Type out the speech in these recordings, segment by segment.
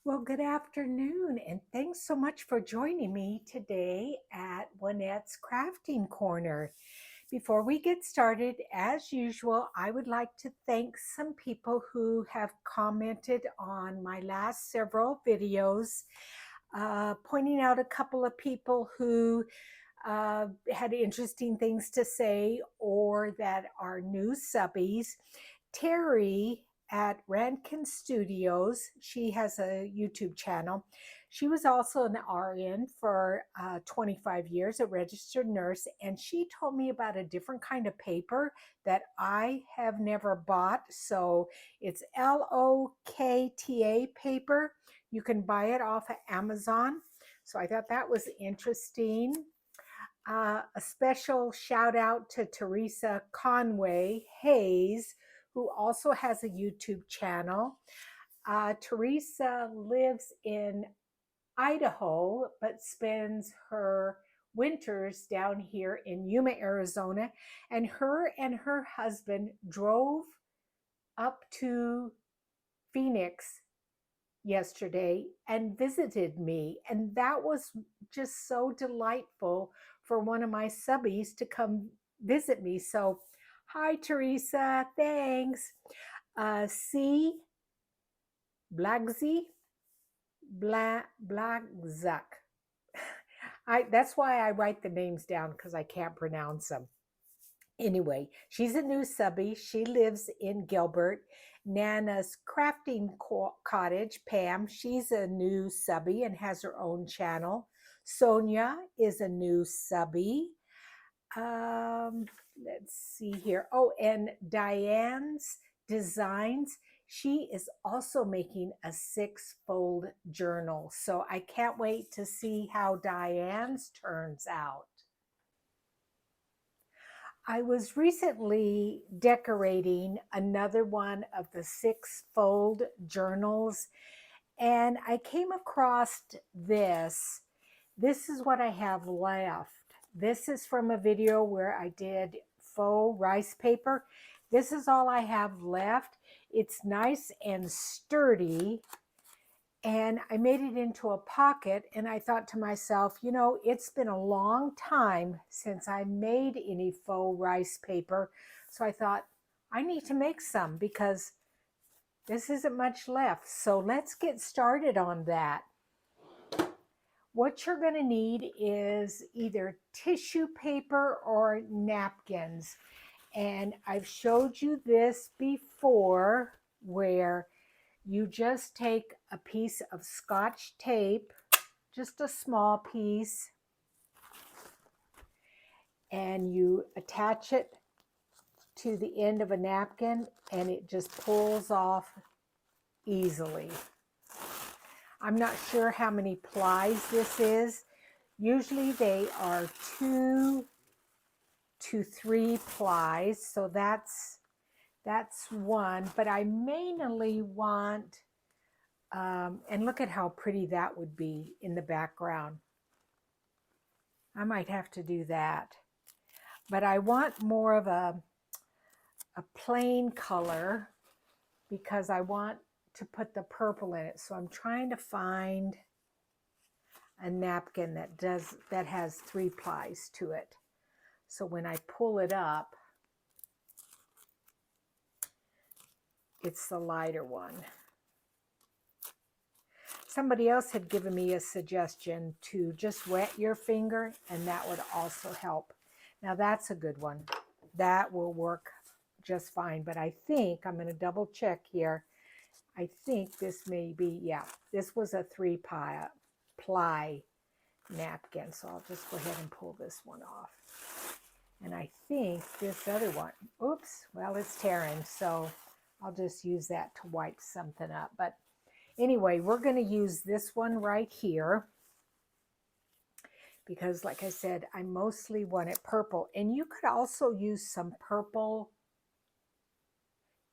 Well, good afternoon, and thanks so much for joining me today at Juanette's Crafting Corner. Before we get started, as usual, I would like to thank some people who have commented on my last several videos, pointing out a couple of people who had interesting things to say or that are new subbies. Terry at Rankin Studios, she has a YouTube channel. She was also an RN for 25 years, a registered nurse, and she told me about a different kind of paper that I have never bought. So it's LOKTA paper. You can buy it off of Amazon. So I thought that was interesting. A special shout out to Teresa Conway Hayes, who also has a YouTube channel. Teresa lives in Idaho, but spends her winters down here in Yuma, Arizona. And her husband drove up to Phoenix yesterday and visited me. And that was just so delightful for one of my subbies to come visit me. So, hi, Teresa. Thanks. C. Blagzy, Blagzak. That's why I write the names down because I can't pronounce them. Anyway, she's a new subby. She lives in Gilbert. Nana's Crafting Cottage, Pam, she's a new subby and has her own channel. Sonia is a new subby. Um, let's see here. Oh, and Diane's Designs. She is also making a 6-fold journal. So I can't wait to see how Diane's turns out. I was recently decorating another one of the 6-fold journals, and I came across this. This is what I have left. This is from a video where I did faux rice paper. This is all I have left. It's nice and sturdy, and I made it into a pocket. And I thought to myself, it's been a long time since I made any faux rice paper. So I thought, I need to make some because this isn't much left. So let's get started on that. What you're going to need is either tissue paper or napkins. And I've showed you this before where you just take a piece of Scotch tape, just a small piece, and you attach it to the end of a napkin, and it just pulls off easily. I'm not sure how many plies this is. Usually they are 2 to 3 plies, so that's one, but I mainly want and look at how pretty that would be in the background. I might have to do that. But I want more of a plain color because I want to put the purple in it. So I'm trying to find a napkin that has 3 plies to it. So when I pull it up, it's the lighter one. Somebody else had given me a suggestion to just wet your finger, and that would also help. Now that's a good one. That will work just fine, but I think I'm going to double check here. I think this may be, yeah, this was a 3-ply napkin, so I'll just go ahead and pull this one off. And I think this other one, oops, well, it's tearing, so I'll just use that to wipe something up. But anyway, we're going to use this one right here because, like I said, I mostly want it purple. And you could also use some purple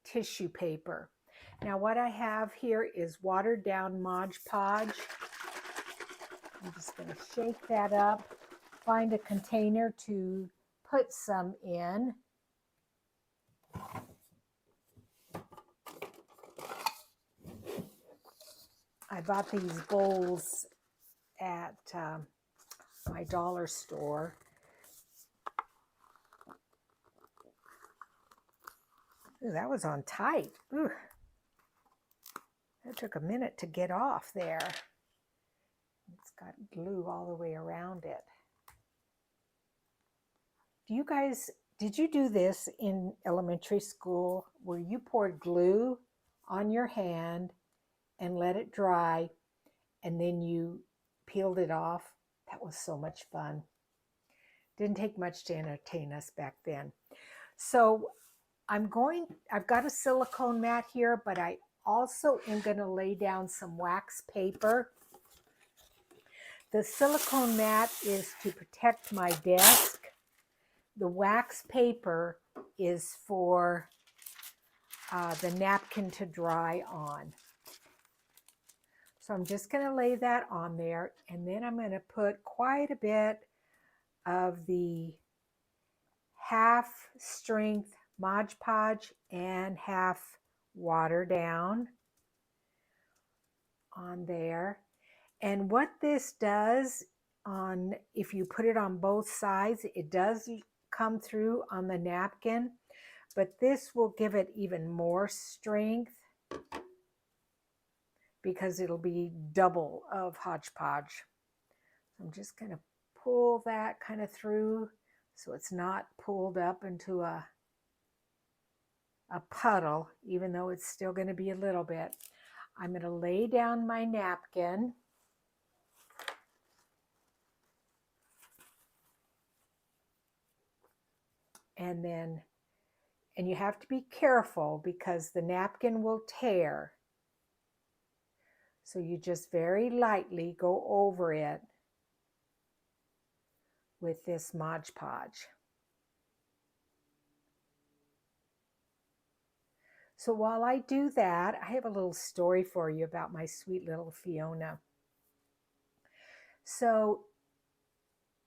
tissue paper. Now, what I have here is watered down Mod Podge. I'm just going to shake that up, find a container to put some in. I bought these bowls at my dollar store. Ooh, that was on tight. Ooh, that took a minute to get off there. It's got glue all the way around it. Did you do this in elementary school where you poured glue on your hand and let it dry and then you peeled it off? That was so much fun. Didn't take much to entertain us back then. So I've got a silicone mat here, but I also am going to lay down some wax paper. The silicone mat is to protect my desk. The wax paper is for the napkin to dry on. So I'm just going to lay that on there, and then I'm going to put quite a bit of the half strength Mod Podge and half water down on there. And what this does, if you put it on both sides, it does come through on the napkin, but this will give it even more strength because it'll be double of hodgepodge. I'm just going to pull that kind of through so it's not pulled up into a puddle, even though it's still going to be a little bit. I'm going to lay down my napkin. And you have to be careful because the napkin will tear. So you just very lightly go over it with this Mod Podge. So while I do that, I have a little story for you about my sweet little Fiona. So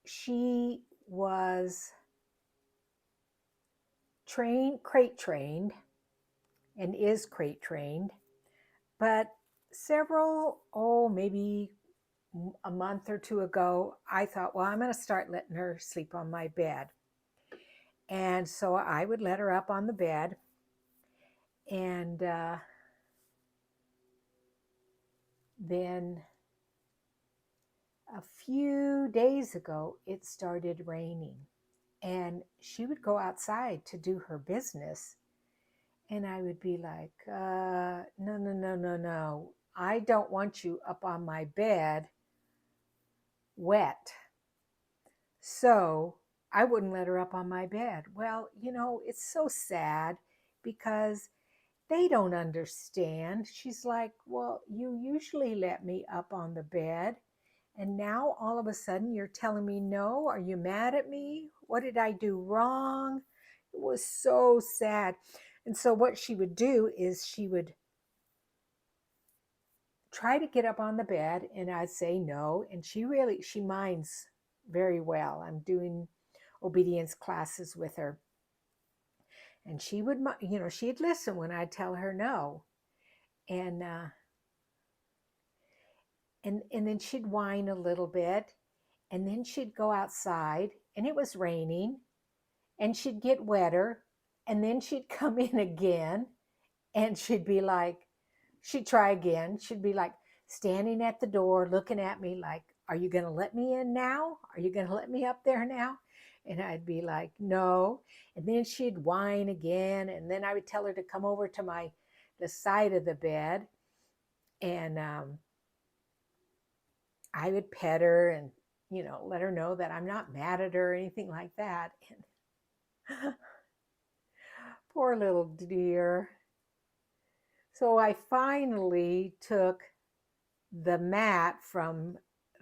she was crate trained, and is crate trained, but maybe a month or two ago, I thought, well, I'm going to start letting her sleep on my bed. And so I would let her up on the bed, and then a few days ago, it started raining, and she would go outside to do her business. And I would be like, no. I don't want you up on my bed wet. So I wouldn't let her up on my bed. Well, it's so sad because they don't understand. She's like, well, you usually let me up on the bed, and now all of a sudden you're telling me no? Are you mad at me? What did I do wrong? It was so sad. And so what she would do is she would try to get up on the bed, and I'd say no. And she minds very well. I'm doing obedience classes with her. And she would, she'd listen when I'd tell her no. And then she'd whine a little bit, and then she'd go outside, and it was raining, and she'd get wetter, and then she'd come in again, and she'd try again. She'd be like standing at the door looking at me like, are you going to let me in now? Are you going to let me up there now? And I'd be like, no. And then she'd whine again, and then I would tell her to come over to the side of the bed, and I would pet her and, let her know that I'm not mad at her or anything like that. And poor little dear. So I finally took the mat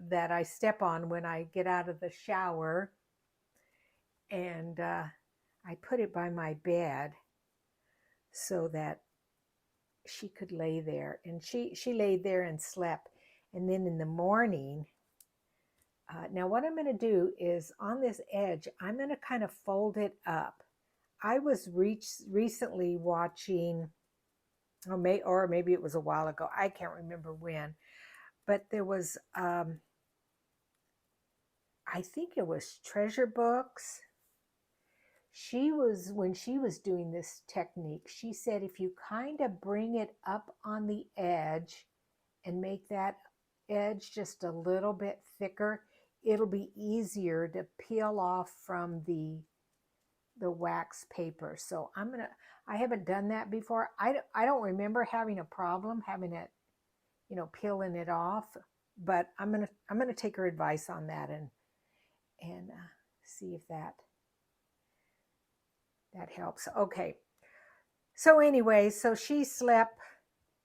that I step on when I get out of the shower, and I put it by my bed so that she could lay there. And she laid there and slept. And then in the morning, now what I'm going to do is on this edge, I'm going to kind of fold it up. I was recently watching or maybe it was a while ago. I can't remember when, but there was, I think it was Treasure Books. When she was doing this technique, she said if you kind of bring it up on the edge and make that edge just a little bit thicker, it'll be easier to peel off from the wax paper. So I haven't done that before. I don't remember having a problem having it, peeling it off, but I'm gonna take her advice on that and see if that helps. Okay. So anyway, so she slept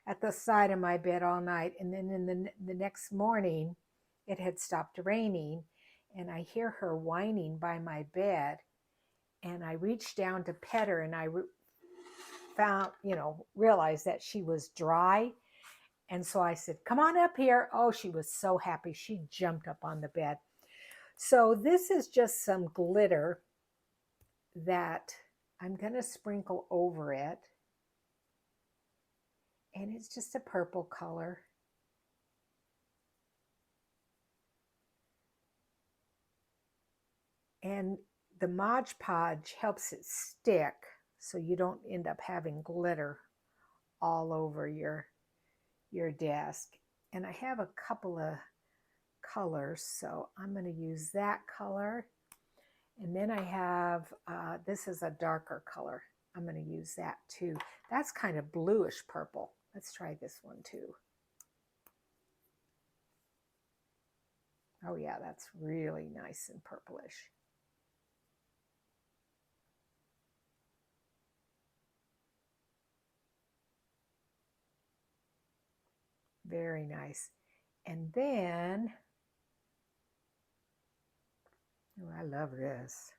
at the side of my bed all night, and then in the next morning, it had stopped raining, and I hear her whining by my bed, and I reached down to pet her, and I found, realized that she was dry. And so I said, come on up here. Oh, she was so happy. She jumped up on the bed. So this is just some glitter that I'm going to sprinkle over it. And it's just a purple color. And the Mod Podge helps it stick so you don't end up having glitter all over your desk. And I have a couple of colors, so I'm going to use that color. And then I have, this is a darker color. I'm going to use that too. That's kind of bluish purple. Let's try this one too. Oh yeah, that's really nice and purplish. Very nice. And then, oh, I love this.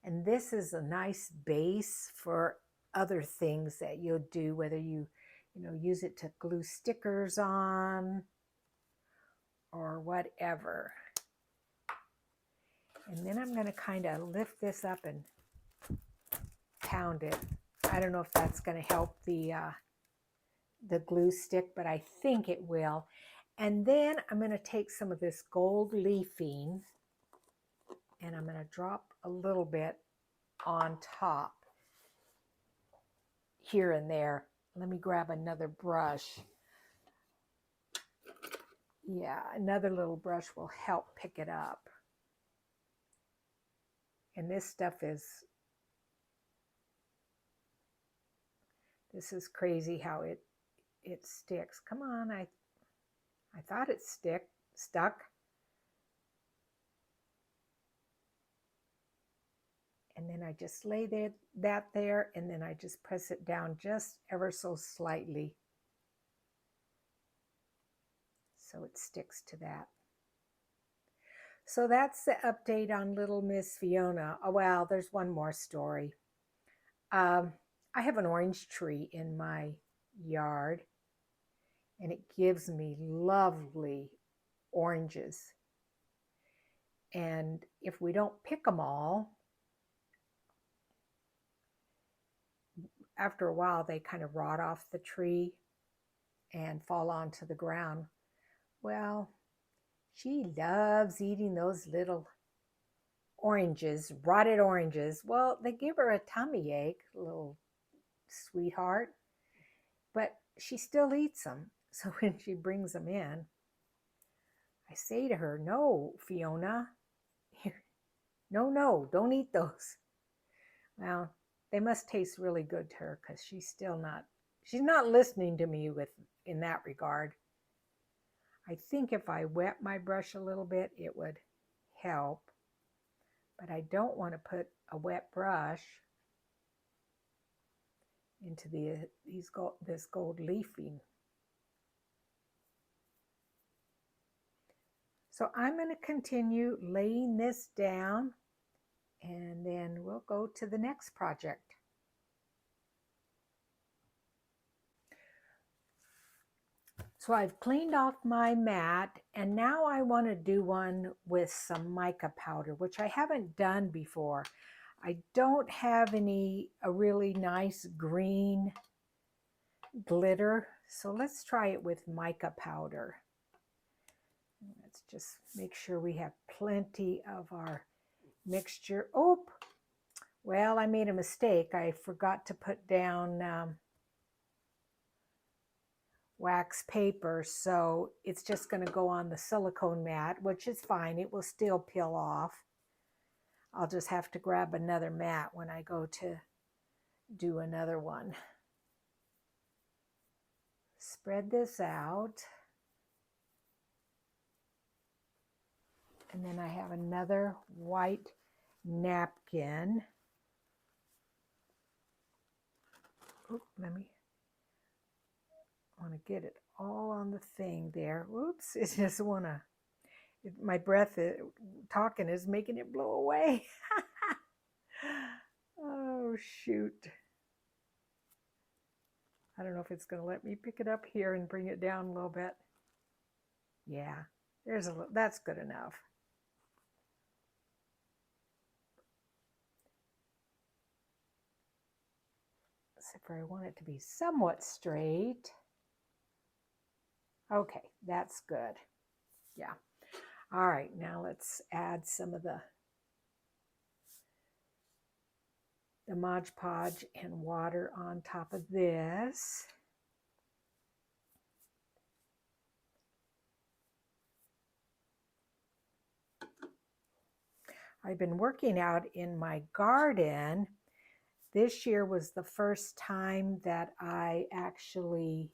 And this is a nice base for other things that you'll do, whether you use it to glue stickers on or whatever. And then I'm going to kind of lift this up and pound it. I don't know if that's going to help the glue stick, but I think it will. And then I'm going to take some of this gold leafing and I'm going to drop a little bit on top here and there. Let me grab another brush. Yeah, another little brush will help pick it up. And this stuff is crazy how it sticks. Come on, I thought it stuck. And then I just lay that there, and then I just press it down just ever so slightly so it sticks to that. So that's the update on Little Miss Fiona. Oh, well, there's one more story. I have an orange tree in my yard, and it gives me lovely oranges. And if we don't pick them all, after a while they kind of rot off the tree and fall onto the ground. Well, she loves eating those little oranges, rotted oranges. Well, they give her a tummy ache, little sweetheart, but she still eats them. So when she brings them in, I say to her, no, Fiona, no, don't eat those. Well, they must taste really good to her because she's not listening to me in that regard. I think if I wet my brush a little bit, it would help, but I don't want to put a wet brush into this gold leafing. So I'm going to continue laying this down, and then we'll go to the next project. So I've cleaned off my mat, and now I want to do one with some mica powder, which I haven't done before. I don't have a really nice green glitter, so let's try it with mica powder. Let's just make sure we have plenty of our mixture. Oh, well, I made a mistake. I forgot to put down wax paper, so it's just going to go on the silicone mat, which is fine. It will still peel off. I'll just have to grab another mat when I go to do another one. Spread this out. And then I have another white napkin. Oop, I want to get it all on the thing there. Whoops, it just want to, my breath talking is making it blow away. Oh, shoot. I don't know if it's going to let me pick it up here and bring it down a little bit. Yeah, there's that's good enough. Except for I want it to be somewhat straight. Okay, that's good. Yeah. All right, now let's add some of the Mod Podge and water on top of this. I've been working out in my garden. This year was the first time that I actually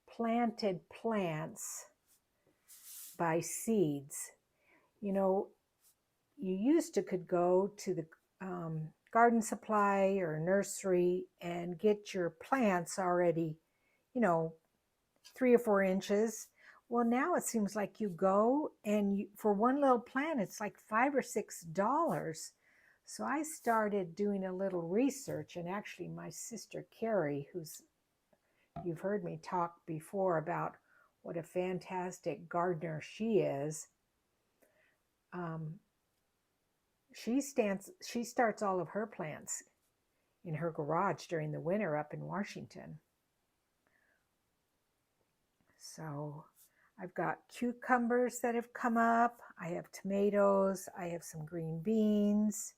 planted plants by seeds. You know, you used to could go to the garden supply or nursery and get your plants already, 3 or 4 inches. Well, now it seems like you go and for one little plant, it's like $5 or $6. So I started doing a little research, and actually my sister Carrie, you've heard me talk before about what a fantastic gardener she is. She starts all of her plants in her garage during the winter up in Washington. So I've got cucumbers that have come up. I have tomatoes. I have some green beans.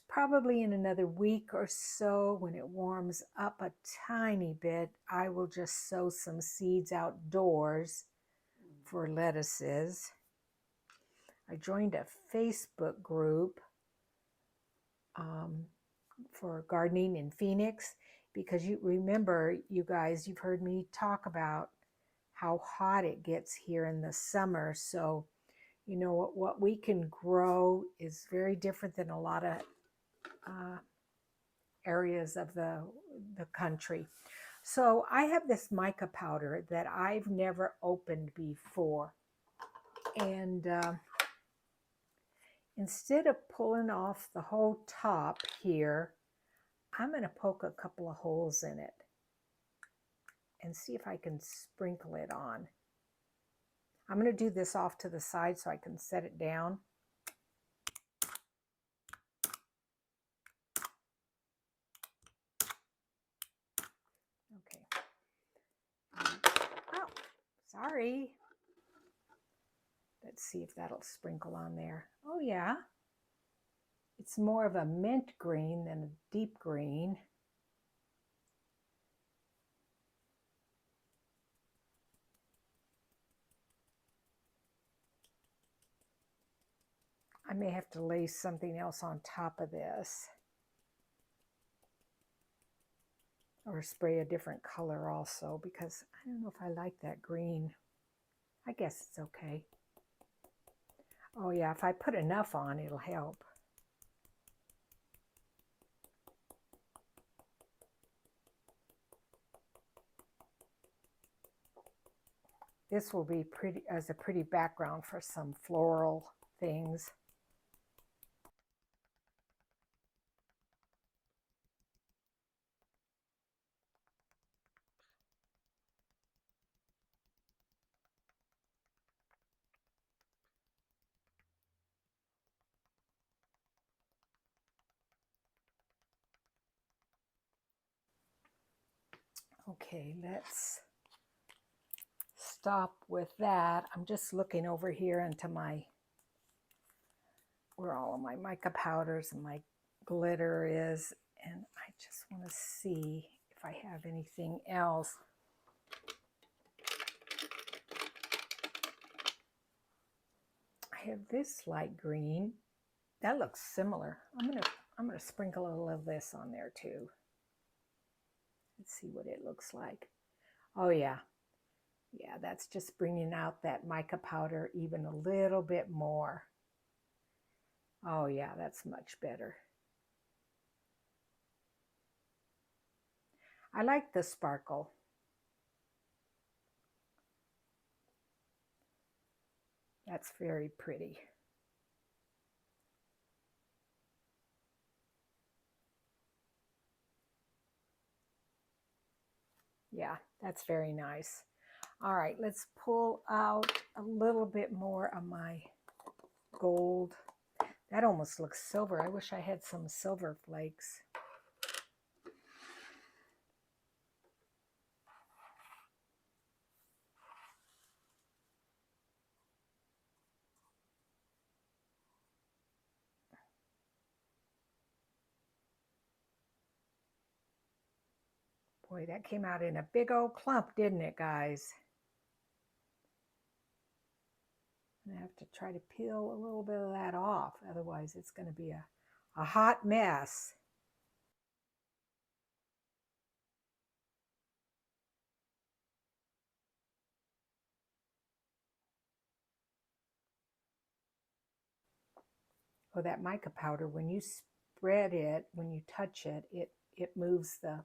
Probably in another week or so, when it warms up a tiny bit, I will just sow some seeds outdoors for lettuces. I joined a Facebook group for gardening in Phoenix, because you remember, you guys, you've heard me talk about how hot it gets here in the summer. So, what we can grow is very different than a lot of areas of the country. So I have this mica powder that I've never opened before. And instead of pulling off the whole top here, I'm going to poke a couple of holes in it and see if I can sprinkle it on. I'm going to do this off to the side so I can set it down. Okay. Oh, sorry. Let's see if that'll sprinkle on there. Oh, yeah. It's more of a mint green than a deep green. I may have to lay something else on top of this, or spray a different color also, because I don't know if I like that green. I guess it's okay. Oh yeah, if I put enough on, it'll help. This will be pretty as a pretty background for some floral things. Okay, let's stop with that. I'm just looking over here into where all of my mica powders and my glitter is, and I just want to see if I have anything else. I have this light green. That looks similar. I'm gonna sprinkle a little of this on there too. Let's see what it looks like. Oh yeah. Yeah, that's just bringing out that mica powder even a little bit more. Oh yeah, that's much better. I like the sparkle. That's very pretty. Yeah, that's very nice. All right, let's pull out a little bit more of my gold. That almost looks silver. I wish I had some silver flakes. Boy, that came out in a big old clump, didn't it, guys? I have to try to peel a little bit of that off. Otherwise, it's going to be a hot mess. Oh, that mica powder, when you spread it, when you touch it, it moves the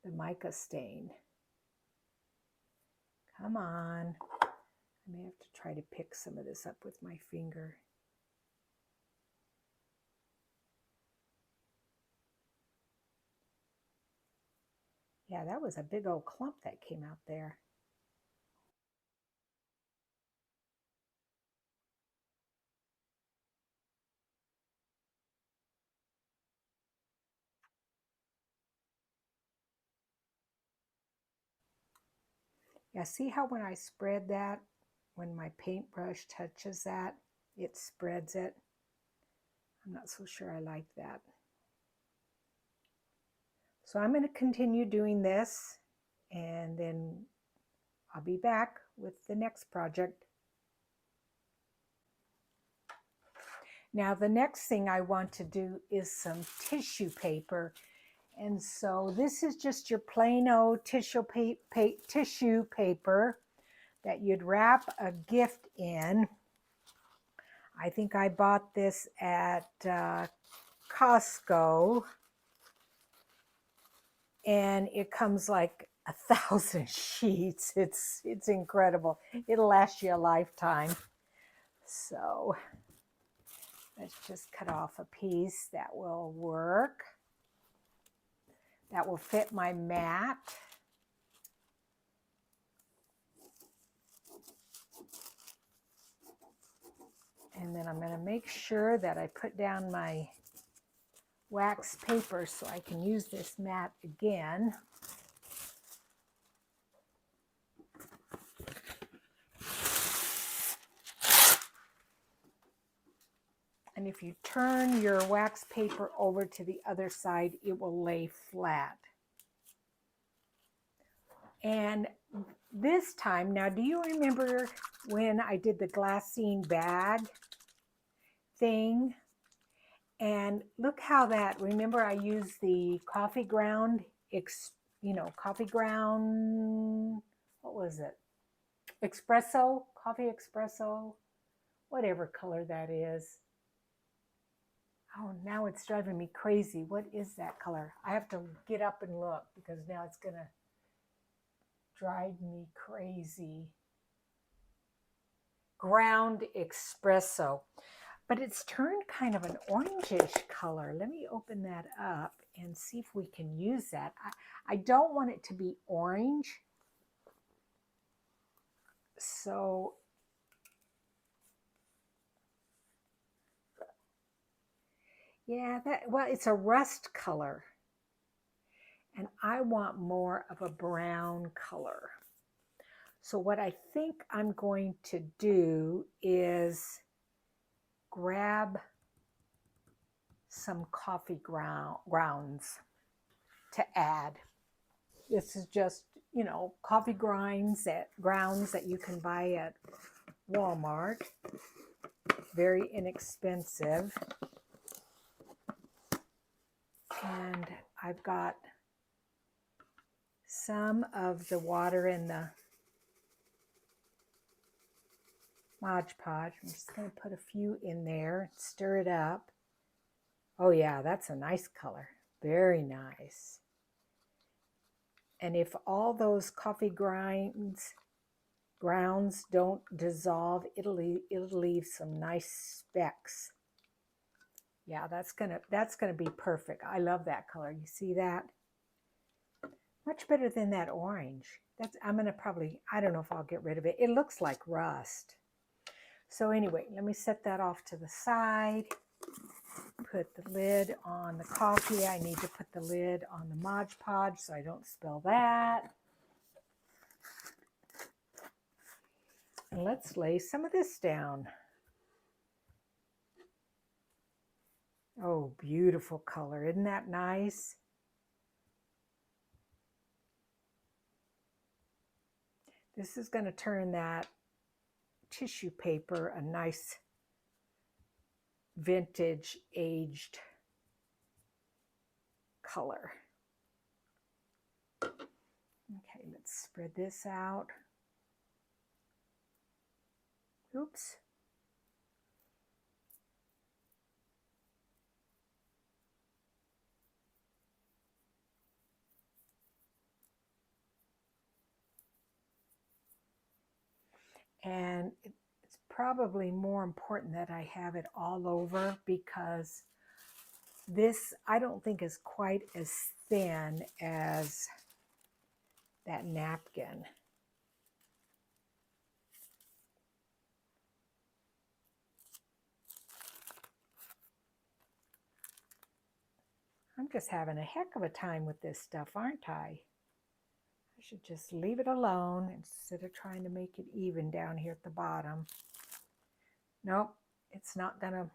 mica stain. Come on. I may have to try to pick some of this up with my finger. Yeah, that was a big old clump that came out there. Yeah, see how when I spread that, when my paintbrush touches that, it spreads it? I'm not so sure I like that. So I'm going to continue doing this, and then I'll be back with the next project. Now the next thing I want to do is some tissue paper. And so this is just your plain old tissue paper that you'd wrap a gift in. I think I bought this at Costco, and it comes like 1,000 sheets. It's incredible. It'll last you a lifetime. So let's just cut off a piece that will work. That will fit my mat. And then I'm going to make sure that I put down my wax paper so I can use this mat again. And if you turn your wax paper over to the other side, it will lay flat. And this time, now do you remember when I did the glassine bag thing? And look how that, remember I used the coffee ground, coffee ground, what was it? Espresso, coffee espresso, whatever color that is. Oh, now it's driving me crazy. What is that color? I have to get up and look because now it's going to drive me crazy. Ground espresso. But it's turned kind of an orangish color. Let me open that up and see if we can use that. I don't want it to be orange. So Yeah, well, it's a rust color. And I want more of a brown color. So what I think I'm going to do is grab some coffee grounds to add. This is just, coffee grounds that you can buy at Walmart. Very inexpensive. And I've got some of the water in the Mod Podge. I'm just going to put a few in there, stir it up. Oh yeah, that's a nice color. Very nice. And if all those coffee grounds don't dissolve, it'll leave some nice specks. Yeah, that's gonna be perfect. I love that color. You see that? Much better than that orange. I'm gonna probably, I don't know if I'll get rid of it. It looks like rust. So anyway, let me set that off to the side. Put the lid on the coffee. I need to put the lid on the Mod Podge so I don't spill that. And let's lay some of this down. Oh, beautiful color. Isn't that nice? This is going to turn that tissue paper a nice vintage aged color. Okay, let's spread this out. Oops. And it's probably more important that I have it all over, because this I don't think is quite as thin as that napkin. I'm just having a heck of a time with this stuff, aren't I? I should just leave it alone instead of trying to make it even down here at the bottom. Nope, it's not gonna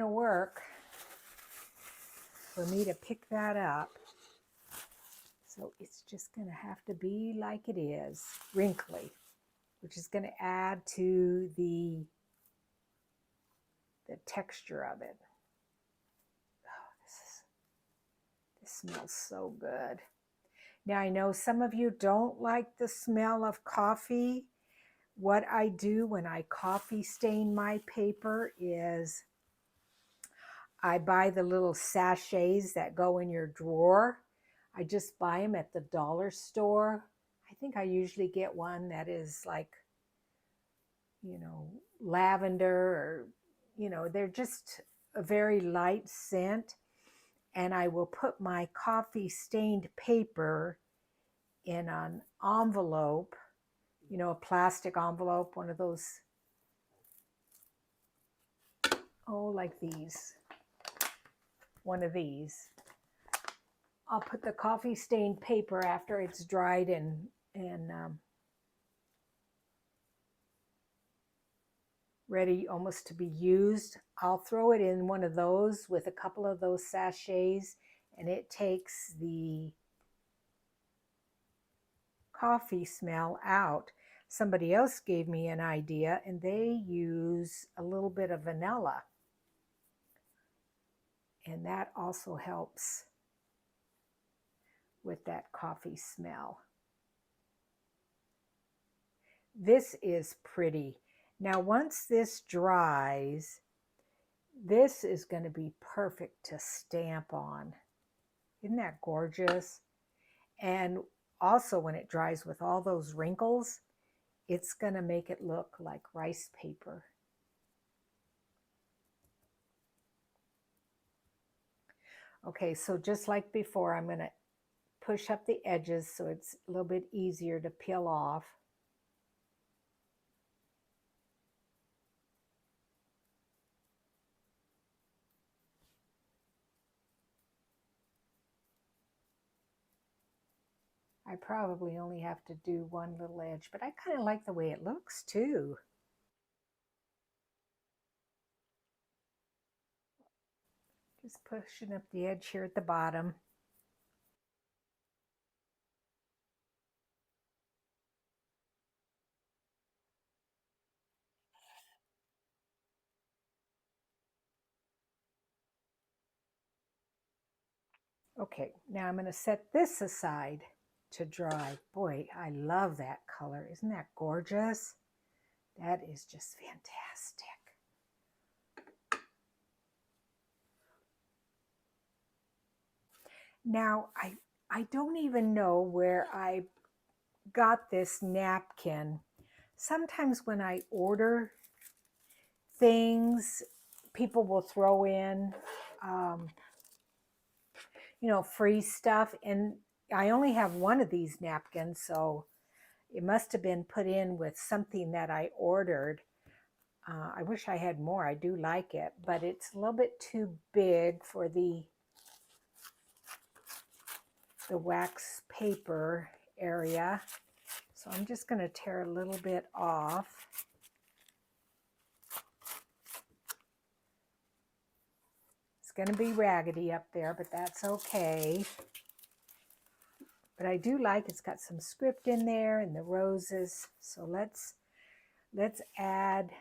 work for me to pick that up. So it's just gonna have to be like it is, wrinkly, which is gonna add to the texture of it. Oh, this smells so good. Now I know some of you don't like the smell of coffee. What I do when I coffee stain my paper is I buy the little sachets that go in your drawer. I just buy them at the dollar store. I think I usually get one that is like, lavender, or, they're just a very light scent. And I will put my coffee stained paper in an envelope, a plastic envelope, one of those, like these, one of these. I'll put the coffee stained paper after it's dried and ready almost to be used. I'll throw it in one of those with a couple of those sachets, and it takes the coffee smell out. Somebody else gave me an idea, and they use a little bit of vanilla, and that also helps with that coffee smell. This is pretty. Now, once this dries, this is going to be perfect to stamp on. Isn't that gorgeous? And also when it dries with all those wrinkles, it's going to make it look like rice paper. Okay, so just like before, I'm going to push up the edges so it's a little bit easier to peel off. I probably only have to do one little edge, but I kind of like the way it looks too. Just pushing up the edge here at the bottom. Okay, now I'm going to set this aside to dry. Boy, I love that color. Isn't that gorgeous? That is just fantastic. Now, I don't even know where I got this napkin. Sometimes when I order things, people will throw in, um, free stuff. And I only have one of these napkins, so it must have been put in with something that I ordered. I wish I had more. I do like it, but it's a little bit too big for the wax paper area. So I'm just going to tear a little bit off. It's going to be raggedy up there, but that's okay. But I do like it's got some script in there and the roses. So let's add.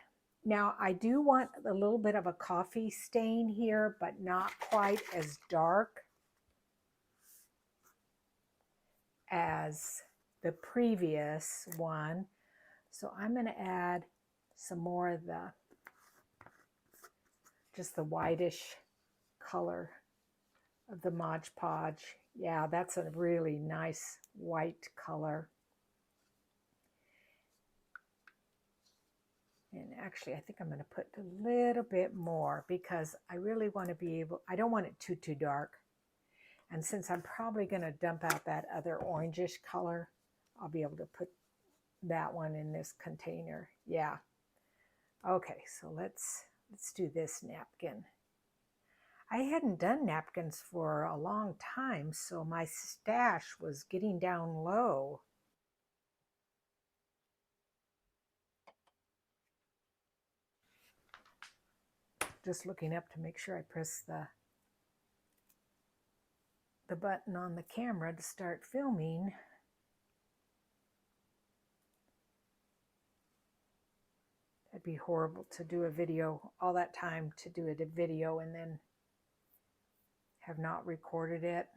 Now I do want a little bit of a coffee stain here, but not quite as dark as the previous one. So I'm going to add some more of just the whitish color of the Mod Podge. Yeah, that's a really nice white color. And actually, I think I'm going to put a little bit more because I really want to be able, I don't want it too dark. And since I'm probably going to dump out that other orangish color, I'll be able to put that one in this container. Yeah. Okay, so let's do this napkin. I hadn't done napkins for a long time, so my stash was getting down low. Just looking up to make sure I press the button on the camera to start filming. It'd be horrible to do a video, all that time to do a video and then have not recorded it.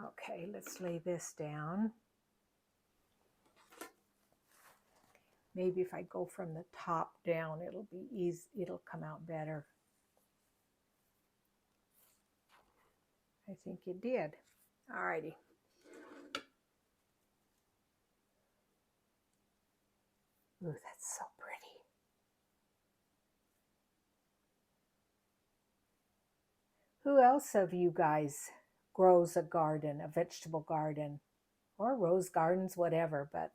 Okay, let's lay this down. Maybe if I go from the top down, it'll be easy, it'll come out better. I think it did. All righty. Ooh, that's so pretty. Who else of you guys grows a garden, a vegetable garden, or rose gardens, whatever? But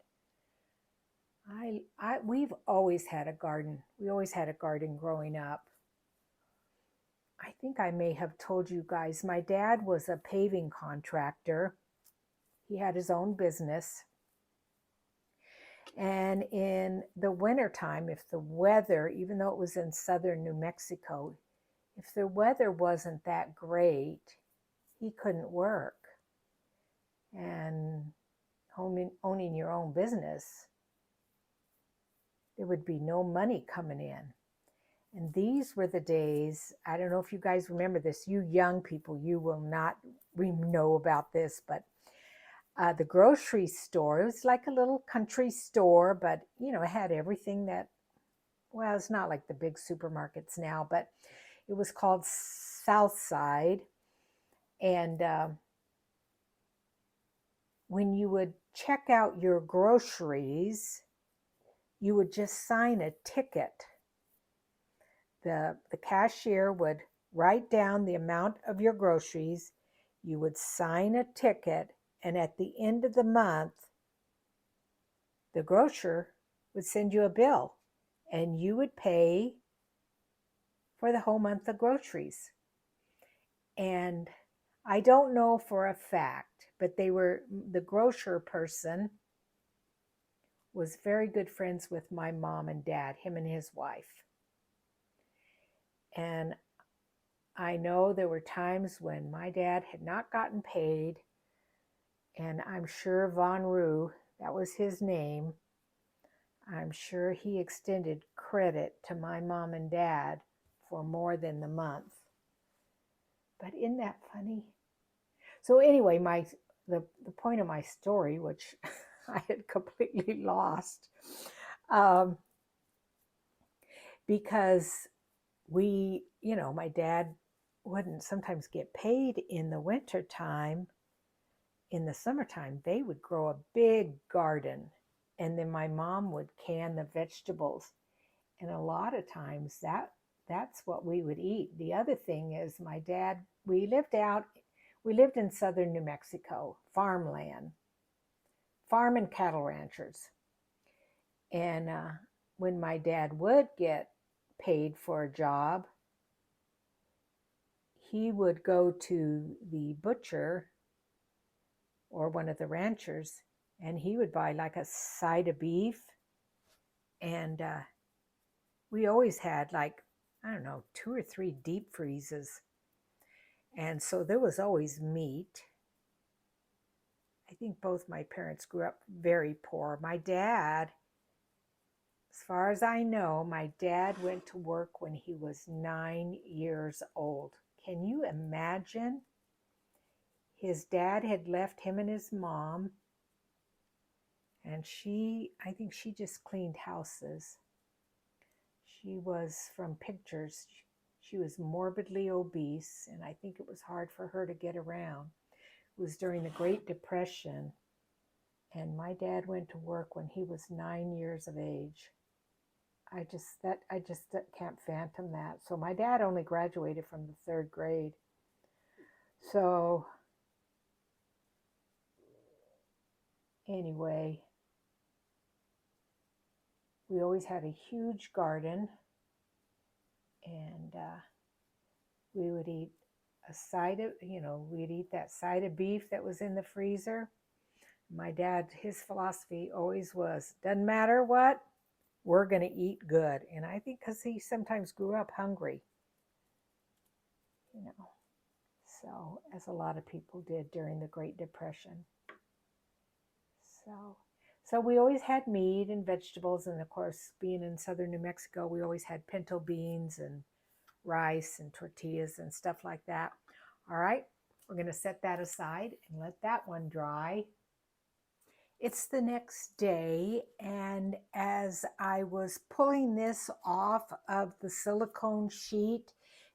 we've always had a garden. We always had a garden growing up. I think I may have told you guys, my dad was a paving contractor. He had his own business. And in the wintertime, if the weather, even though it was in southern New Mexico, if the weather wasn't that great, he couldn't work. And owning your own business, there would be no money coming in. And these were the days, I don't know if you guys remember this, you young people, you will not know about this, but the grocery store, it was like a little country store, but it had everything that, well, it's not like the big supermarkets now, but it was called Southside. And when you would check out your groceries, you would just sign a ticket. The cashier would write down the amount of your groceries. You would sign a ticket, and at the end of the month, the grocer would send you a bill, and you would pay for the whole month of groceries. And I don't know for a fact, but the grocer person was very good friends with my mom and dad, him and his wife. And I know there were times when my dad had not gotten paid, and I'm sure Von Roo, that was his name, I'm sure he extended credit to my mom and dad for more than the month. But isn't that funny? So anyway, the point of my story, which I had completely lost, because my dad wouldn't sometimes get paid in the winter time. In the summertime, they would grow a big garden, and then my mom would can the vegetables. And a lot of times that's what we would eat. The other thing is my dad, we lived in southern New Mexico, farmland, farm and cattle ranchers. And when my dad would get paid for a job, he would go to the butcher or one of the ranchers, and he would buy like a side of beef. And we always had, like, I don't know, 2 or 3 deep freezes. And so there was always meat. I think both my parents grew up very poor. My dad, as far as I know, my dad went to work when he was 9 years old. Can you imagine? His dad had left him and his mom, and I think she just cleaned houses. She was, from pictures, she was morbidly obese, and I think it was hard for her to get around. It was during the Great Depression, and my dad went to work when he was 9 years of age. I just can't fathom that. So my dad only graduated from the 3rd grade. So anyway, we always had a huge garden, and we would eat we'd eat that side of beef that was in the freezer. My dad, his philosophy always was, doesn't matter what, we're going to eat good. And I think because he sometimes grew up hungry, so as a lot of people did during the Great Depression. So we always had meat and vegetables, and of course, being in southern New Mexico, we always had pinto beans and rice and tortillas and stuff like that. All right, we're going to set that aside and let that one dry. It's the next day, and as I was pulling this off of the silicone sheet,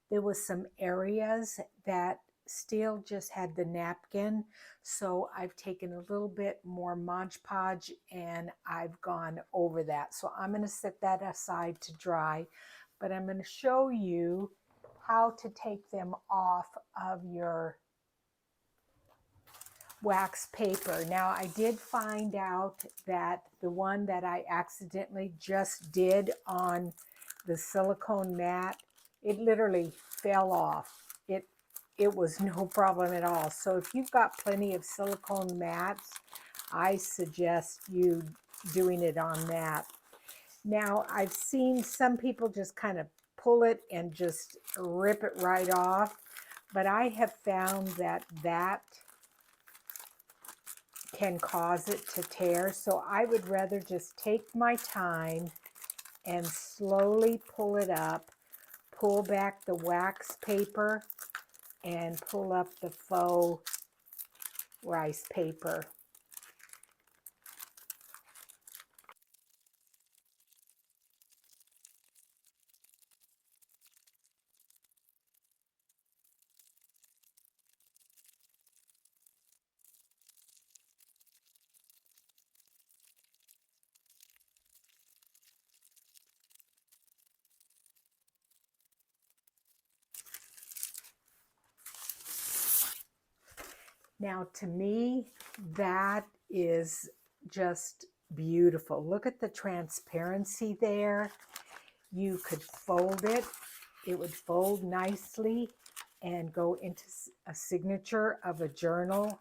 there was some areas that still just had the napkin. So I've taken a little bit more Mod Podge and I've gone over that. So I'm going to set that aside to dry, but I'm going to show you how to take them off of your wax paper. Now, I did find out that the one that I accidentally just did on the silicone mat, it literally fell off. It was no problem at all. So if you've got plenty of silicone mats, I suggest you doing it on that. Now, I've seen some people just kind of pull it and just rip it right off, but I have found that can cause it to tear. So I would rather just take my time and slowly pull it up, pull back the wax paper, and pull up the faux rice paper. Now, to me, that is just beautiful. Look at the transparency there. You could fold it. It would fold nicely and go into a signature of a journal.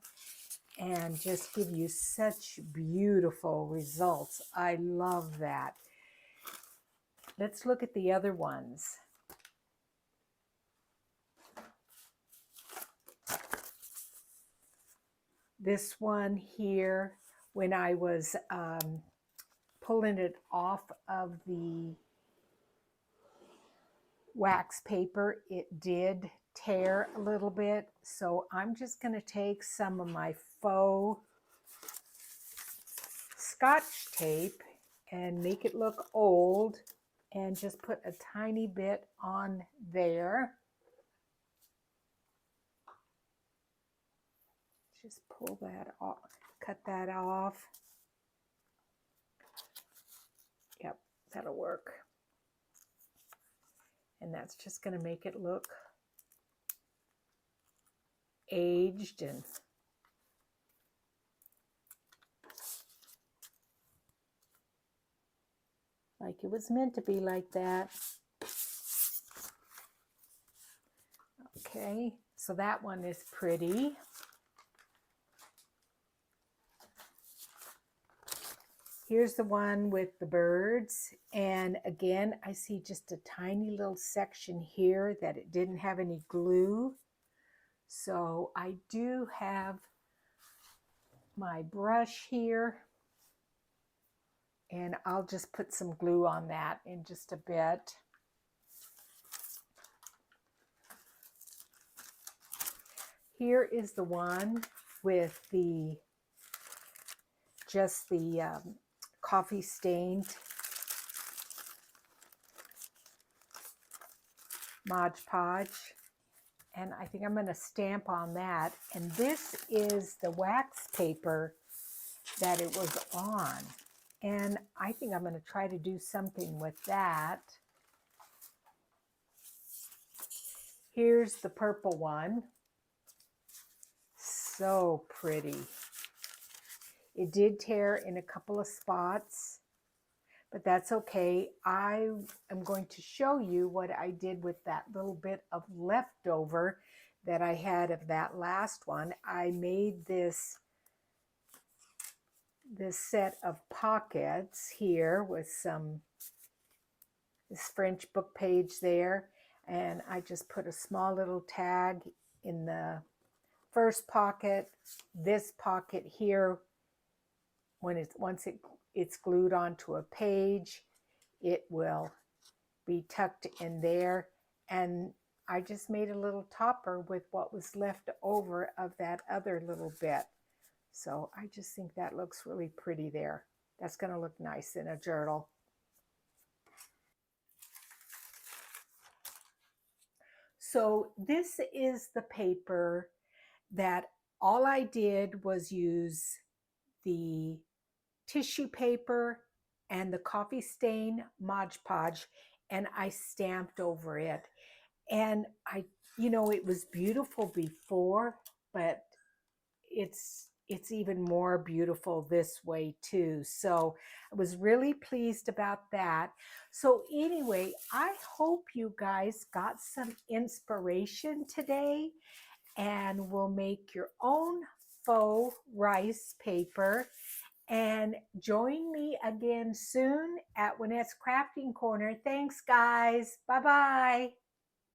and just give you such beautiful results. I love that. Let's look at the other ones. This one here, when I was pulling it off of the wax paper, it did tear a little bit. So I'm just going to take some of my faux Scotch tape and make it look old and just put a tiny bit on there. Just pull that off, cut that off. Yep, that'll work. And that's just going to make it look aged and like it was meant to be like that. Okay, so that one is pretty. Here's the one with the birds. And again, I see just a tiny little section here that it didn't have any glue. So I do have my brush here, and I'll just put some glue on that in just a bit. Here is the one with the just the coffee stained Mod Podge. And I think I'm going to stamp on that. And this is the wax paper that it was on. And I think I'm going to try to do something with that. Here's the purple one. So pretty. It did tear in a couple of spots, but that's okay. I am going to show you what I did with that little bit of leftover that I had of that last one. I made this set of pockets here with this French book page there, and I just put a small little tag in the first pocket, this pocket here. Once it's glued onto a page, it will be tucked in there. And I just made a little topper with what was left over of that other little bit. So I just think that looks really pretty there. That's going to look nice in a journal. So this is the paper that all I did was use the tissue paper and the coffee stain Mod Podge, and I stamped over it. And it was beautiful before, but it's even more beautiful this way too. So I was really pleased about that. So anyway, I hope you guys got some inspiration today and will make your own faux rice paper. And join me again soon at Juanette's Crafting Corner. Thanks, guys. Bye-bye.